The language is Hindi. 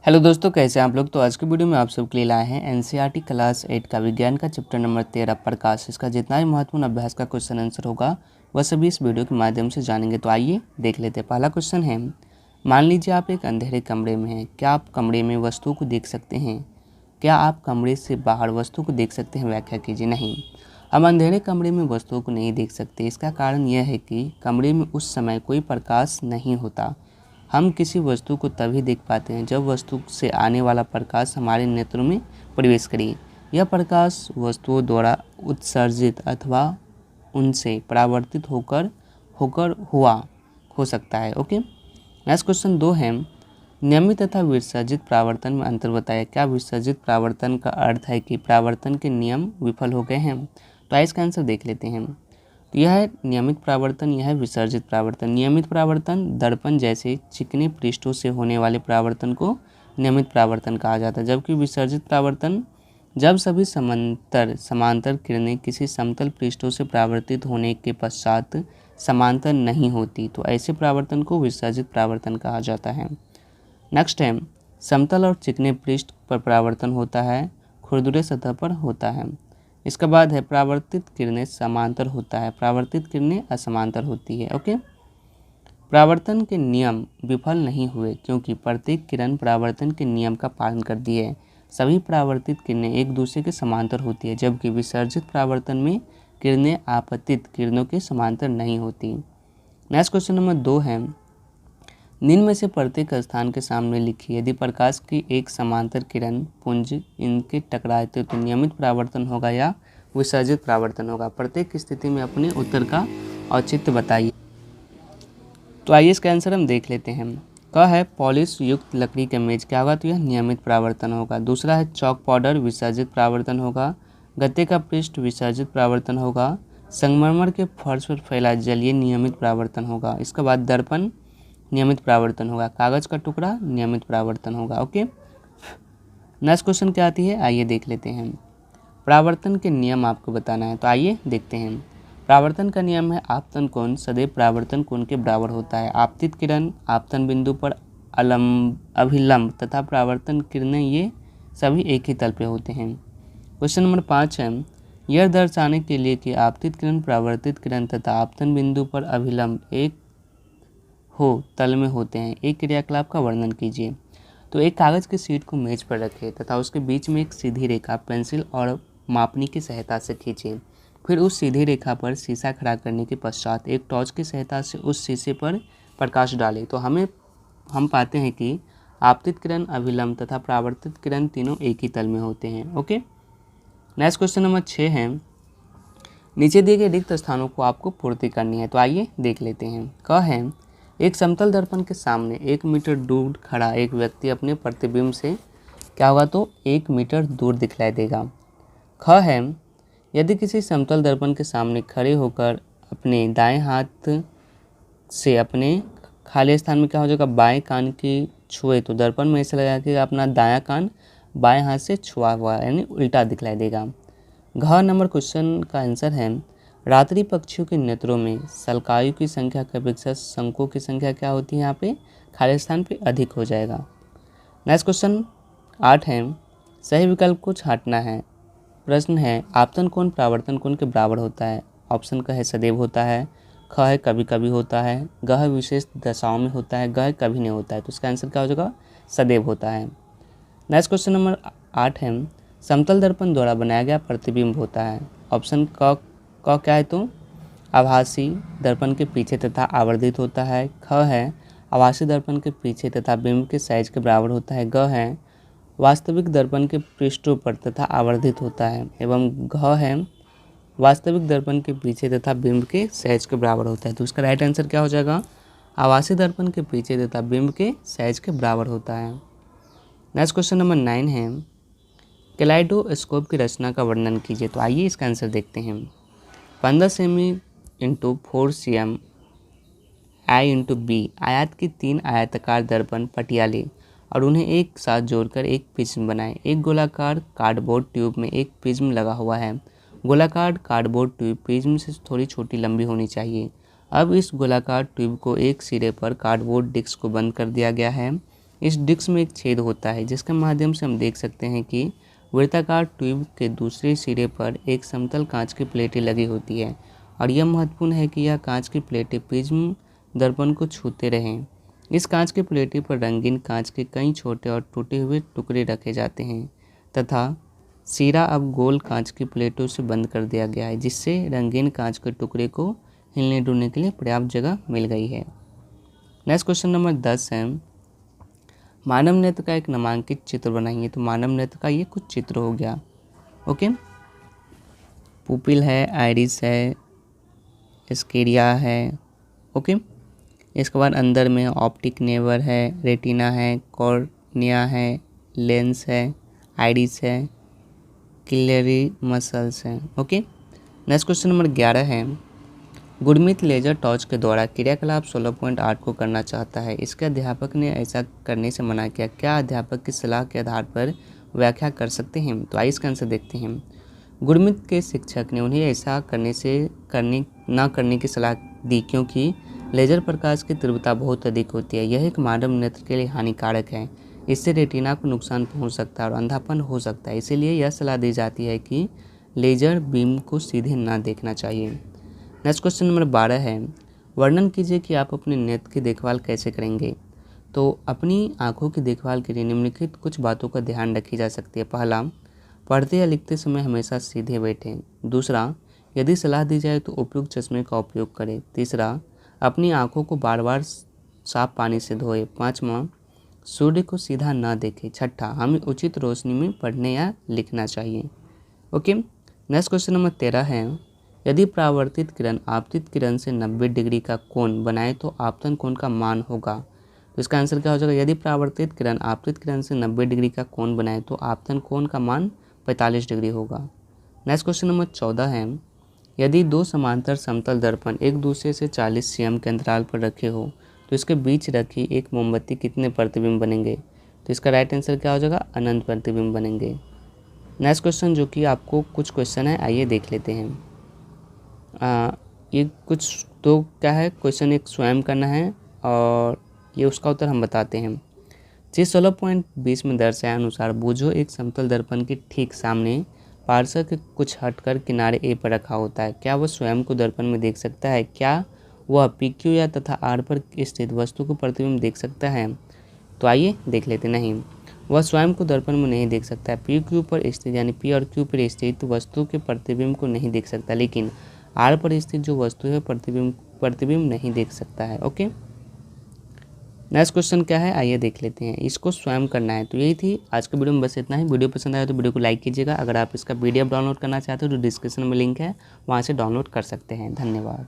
हेलो दोस्तों, कैसे हैं आप लोग। तो आज की वीडियो में आप सबके लिए लाए हैं एनसीईआरटी क्लास 8 का विज्ञान का चैप्टर नंबर 13 प्रकाश। इसका जितना भी महत्वपूर्ण अभ्यास का क्वेश्चन आंसर होगा वह सभी इस वीडियो के माध्यम से जानेंगे। तो आइए देख लेते हैं। पहला क्वेश्चन है, मान लीजिए आप एक अंधेरे कमरे में हैं। क्या आप कमरे में वस्तुओं को देख सकते हैं? क्या आप कमरे से बाहर वस्तु को देख सकते हैं? व्याख्या कीजिए। नहीं, हम अंधेरे कमरे में वस्तुओं को नहीं देख सकते। इसका कारण यह है कि कमरे में उस समय कोई प्रकाश नहीं होता। हम किसी वस्तु को तभी देख पाते हैं जब वस्तु से आने वाला प्रकाश हमारे नेत्रों में प्रवेश करे। यह प्रकाश वस्तुओं द्वारा उत्सर्जित अथवा उनसे परावर्तित होकर होकर हुआ हो सकता है। ओके, नेक्स्ट क्वेश्चन 2 है, नियमित तथा विसर्जित परावर्तन में अंतर बताया। क्या विसर्जित परावर्तन का अर्थ है कि परावर्तन के नियम विफल हो गए हैं? तो इसका आंसर देख लेते हैं। तो यह है नियमित परावर्तन, यह है विसर्जित परावर्तन। नियमित परावर्तन दर्पण जैसे चिकने पृष्ठों से होने वाले परावर्तन को नियमित परावर्तन कहा जाता है, जबकि विसर्जित परावर्तन जब सभी समांतर किरणें किसी समतल पृष्ठों से परावर्तित होने के पश्चात समांतर नहीं होती, तो ऐसे परावर्तन को विसर्जित परावर्तन कहा जाता है। नेक्स्ट है, समतल और चिकने पृष्ठ पर परावर्तन होता है, खुरदुरे सतह पर होता है। इसके बाद है, परावर्तित किरणें समांतर होता है, परावर्तित किरणें असमांतर होती है। ओके, परावर्तन के नियम विफल नहीं हुए क्योंकि प्रत्येक किरण परावर्तन के नियम का पालन करती है। सभी परावर्तित किरणें एक दूसरे के समांतर होती है, जबकि विसर्जित परावर्तन में किरणें आपतित किरणों के समांतर नहीं होती। नेक्स्ट क्वेश्चन नंबर 2 है, निम्न में से प्रत्येक स्थान के सामने लिखिए। यदि प्रकाश की एक समांतर किरण पुंज इनके टकराए तो नियमित परावर्तन होगा या विसर्जित परावर्तन होगा? प्रत्येक स्थिति में अपने उत्तर का औचित्य बताइए। तो आइए इसका आंसर हम देख लेते हैं। क है, पॉलिश युक्त लकड़ी के मेज। क्या होगा? तो यह नियमित परावर्तन होगा। दूसरा है, चौक पाउडर विसर्जित परावर्तन होगा। गत्ते का पृष्ठ विसर्जित परावर्तन होगा। संगमरमर के फर्श पर फैला जल ये नियमित परावर्तन होगा। इसके बाद दर्पण नियमित परावर्तन होगा। कागज का टुकड़ा नियमित परावर्तन होगा। ओके, नेक्स्ट क्वेश्चन क्या आती है, आइए देख लेते हैं। परावर्तन के नियम आपको बताना है, तो आइए देखते हैं। परावर्तन का नियम है, आपतन कोण सदैव परावर्तन कोण के बराबर होता है। आपतित किरण आपतन बिंदु पर अभिलंब तथा परावर्तन किरणें ये सभी एक ही तल पे होते हैं। क्वेश्चन नंबर 5 है, यह दर्शाने के लिए कि आपतित किरण परावर्तित किरण तथा आपतन बिंदु पर अभिलंब एक हो तल में होते हैं, एक क्रियाकलाप का वर्णन कीजिए। तो एक कागज की शीट को मेज पर रखें तथा उसके बीच में एक सीधी रेखा पेंसिल और मापनी की सहायता से खींचें। फिर उस सीधी रेखा पर शीशा खड़ा करने के पश्चात एक टॉर्च की सहायता से उस शीशे पर प्रकाश डालें। तो हम पाते हैं कि आपतित किरण, अभिलंब तथा परावर्तित किरण तीनों एक ही तल में होते हैं। ओके, नेक्स्ट क्वेश्चन नंबर 6 है, नीचे दिए गए रिक्त स्थानों को आपको पूर्ति करनी है। तो आइए देख लेते हैं। क है, एक समतल दर्पण के सामने 1 मीटर दूर खड़ा एक व्यक्ति अपने प्रतिबिंब से क्या होगा? तो 1 मीटर दूर दिखलाई देगा। ख है, यदि किसी समतल दर्पण के सामने खड़े होकर अपने दाएं हाथ से अपने खाली स्थान में क्या हो जाएगा? बाएं कान की छुए तो दर्पण में ऐसा लगेगा कि अपना दायां कान बाएं हाथ से छुआ हुआ यानी उल्टा दिखलाई देगा। घ नंबर क्वेश्चन का आंसर है, रात्रि पक्षियों के नेत्रों में सलकायु की संख्या की अपेक्षा शंकों की संख्या क्या होती है? यहाँ पे खाली स्थान पे अधिक हो जाएगा। नेक्स्ट क्वेश्चन 8 है, सही विकल्प को छांटना है। प्रश्न है, आपतन कोण परावर्तन कोण के बराबर होता है? ऑप्शन का है सदैव होता है, ख है कभी कभी होता है, ग है विशेष दशाओं में होता है, ग है कभी नहीं होता है। तो इसका आंसर क्या हो जाएगा? सदैव होता है। नेक्स्ट क्वेश्चन नंबर 8 है, समतल दर्पण द्वारा बनाया गया प्रतिबिंब होता है। ऑप्शन क क्या है? तो आभासी दर्पण के पीछे तथा आवर्धित होता है। ख है, आभासी दर्पण के पीछे तथा बिंब के साइज के बराबर होता है। ग है, वास्तविक दर्पण के पृष्ठों पर तथा आवर्धित होता है। एवं घ है, वास्तविक दर्पण के पीछे तथा बिंब के साइज के बराबर होता है। तो इसका राइट आंसर क्या हो जाएगा? आभासी दर्पण के पीछे तथा बिंब के साइज के बराबर होता है। नेक्स्ट क्वेश्चन नंबर 9 है, कैलाइडोस्कोप की रचना का वर्णन कीजिए। तो आइए इसका आंसर देखते हैं। 15 सेमी इंटू 4 cm आई इंटू बी आयत की 3 आयताकार दर्पण पटिया लें और उन्हें एक साथ जोड़कर एक प्रिज्म बनाएं। एक गोलाकार कार्डबोर्ड ट्यूब में एक प्रिज्म लगा हुआ है। गोलाकार कार्डबोर्ड ट्यूब प्रिज्म से थोड़ी छोटी लंबी होनी चाहिए। अब इस गोलाकार ट्यूब को एक सिरे पर कार्डबोर्ड डिस्क को बंद कर दिया गया है इस डिस्क में एक छेद होता है जिसके माध्यम से हम देख सकते हैं कि वृत्ताकार ट्यूब के दूसरे सिरे पर एक समतल कांच की प्लेटें लगी होती है और यह महत्वपूर्ण है कि यह कांच की प्लेटें प्रिज्म दर्पण को छूते रहें। इस कांच की प्लेटें पर रंगीन कांच के कई छोटे और टूटे हुए टुकड़े रखे जाते हैं तथा सिरा अब गोल कांच की प्लेटों से बंद कर दिया गया है, जिससे रंगीन कांच के टुकड़े को हिलने डुलने के लिए पर्याप्त जगह मिल गई है। नेक्स्ट क्वेश्चन नंबर 10 है, मानव नेत्र का एक नामांकित चित्र बनाइए। तो मानव नेत्र का ये कुछ चित्र हो गया। ओके, पुपिल है, आइरिस है, स्केरिया है। ओके, इसके बाद अंदर में ऑप्टिक नेवर है, रेटिना है, कॉर्निया है, लेंस है, आइरिस है, किलरी मसल्स हैं। ओके, नेक्स्ट क्वेश्चन नंबर 11 है, गुरमीत लेजर टॉर्च के द्वारा क्रियाकलाप 16.8 को करना चाहता है। इसके अध्यापक ने ऐसा करने से मना किया। क्या अध्यापक की सलाह के आधार पर व्याख्या कर सकते हैं? तो आइए इसका आंसर देखते हैं। गुरमीत के शिक्षक ने उन्हें ऐसा ना करने की सलाह दी क्योंकि लेजर प्रकाश की तीव्रता बहुत अधिक होती है। यह एक मानव नेत्र के लिए हानिकारक है। इससे रेटिना को नुकसान पहुंच सकता है और अंधापन हो सकता है। इसीलिए यह सलाह दी जाती है कि लेजर बीम को सीधे ना देखना चाहिए। नेक्स्ट क्वेश्चन नंबर 12 है, वर्णन कीजिए कि आप अपने नेत्र की देखभाल कैसे करेंगे। तो अपनी आंखों की देखभाल के लिए निम्नलिखित कुछ बातों का ध्यान रखी जा सकती है। पहला, पढ़ते या लिखते समय हमेशा सीधे बैठें। दूसरा, यदि सलाह दी जाए तो उपयुक्त चश्मे का उपयोग करें। तीसरा, अपनी आंखों को बार बार साफ पानी से धोएं। पाँचवा, सूर्य को सीधा ना देखें। छठा, हमें उचित रोशनी में पढ़ने या लिखना चाहिए। ओके, नेक्स्ट क्वेश्चन नंबर 13 है, यदि परावर्तित किरण आपतित किरण से 90 डिग्री का कोण बनाए तो आपतन कोण का मान होगा। तो इसका आंसर क्या हो जाएगा? यदि परावर्तित किरण आपतित किरण से 90 डिग्री का कोण बनाए तो आपतन कोण का मान 45 डिग्री होगा। नेक्स्ट क्वेश्चन नंबर 14 है, यदि दो समांतर समतल दर्पण एक दूसरे से 40 cm के अंतराल पर रखे हो तो इसके बीच रखी एक मोमबत्ती कितने प्रतिबिंब बनेंगे? तो इसका राइट आंसर क्या हो जाएगा? अनंत प्रतिबिंब बनेंगे। नेक्स्ट क्वेश्चन जो कि आपको कुछ क्वेश्चन है, आइए देख लेते हैं। ये कुछ तो क्या है, क्वेश्चन एक स्वयं करना है और ये उसका उत्तर हम बताते हैं। चित्र 16.20 में दर्शाए अनुसार बूझो एक समतल दर्पण के ठीक सामने पार्श्व के कुछ हटकर किनारे ए पर रखा होता है। क्या वह स्वयं को दर्पण में देख सकता है? क्या वह PQ या तथा R पर स्थित वस्तु को प्रतिबिंब देख सकता है? तो आइए देख लेते। नहीं, वह स्वयं को दर्पण में नहीं देख सकता है। PQ पर स्थित यानी P और Q पर स्थित वस्तु के प्रतिबिंब को नहीं देख सकता, लेकिन R पर स्थित जो वस्तु है प्रतिबिंब नहीं देख सकता है। ओके, नेक्स्ट क्वेश्चन क्या है, आइए देख लेते हैं। इसको स्वयं करना है। तो यही थी आज के वीडियो में, बस इतना ही। वीडियो पसंद आया तो वीडियो को लाइक कीजिएगा। अगर आप इसका PDF डाउनलोड करना चाहते हो तो डिस्क्रिप्शन में लिंक है, वहाँ से डाउनलोड कर सकते हैं। धन्यवाद।